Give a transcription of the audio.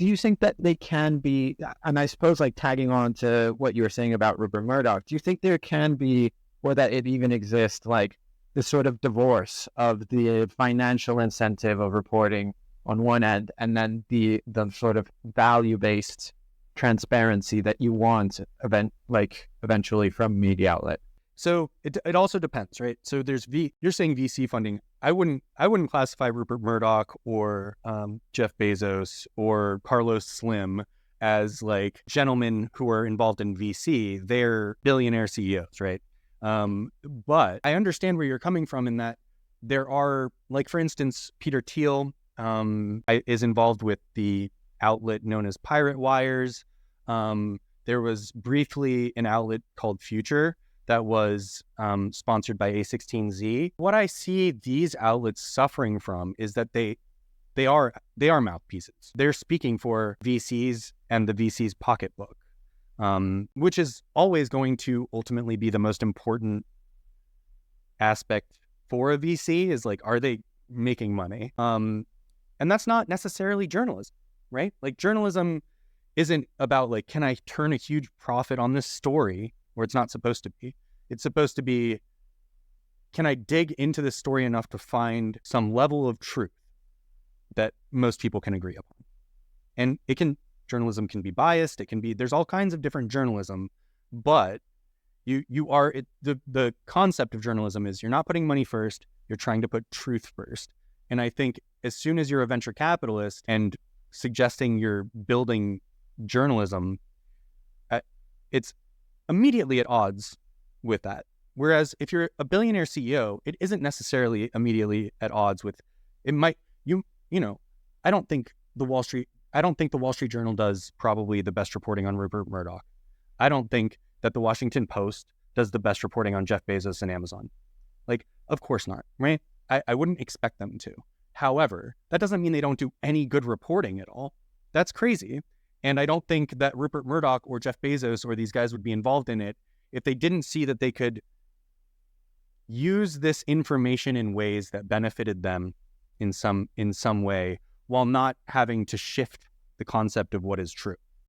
do you think that they can be, and I suppose like tagging on to what you were saying about Rupert Murdoch, do you think there can be, or that it even exists, like the sort of divorce of the financial incentive of reporting on one end, and then the sort of value-based transparency that you want eventually from media outlet? So it also depends, right? So you're saying VC funding. I wouldn't classify Rupert Murdoch or Jeff Bezos or Carlos Slim as like gentlemen who are involved in VC. They're billionaire CEOs, right? But I understand where you're coming from in that there are, like, for instance, Peter Thiel is involved with the outlet known as Pirate Wires. There was briefly an outlet called Future that was sponsored by A16Z. What I see these outlets suffering from is that they are mouthpieces. They're speaking for VCs and the VC's pocketbook, which is always going to ultimately be the most important aspect for a VC, is like, are they making money? And that's not necessarily journalism, right? Like, journalism isn't about like, can I turn a huge profit on this story? Or it's not supposed to be. It's supposed to be, can I dig into this story enough to find some level of truth that most people can agree upon? And journalism can be biased. There's all kinds of different journalism, but the concept of journalism is you're not putting money first, you're trying to put truth first. And I think as soon as you're a venture capitalist and suggesting you're building journalism, it's immediately at odds with that. Whereas if you're a billionaire CEO, it isn't necessarily immediately at odds with it. I don't think the Wall Street Journal does probably the best reporting on Rupert Murdoch. I don't think that the Washington Post does the best reporting on Jeff Bezos and Amazon. Like, of course not, right? I wouldn't expect them to. However, that doesn't mean they don't do any good reporting at all. That's crazy. And I don't think that Rupert Murdoch or Jeff Bezos or these guys would be involved in it if they didn't see that they could use this information in ways that benefited them in some way, while not having to shift the concept of what is true.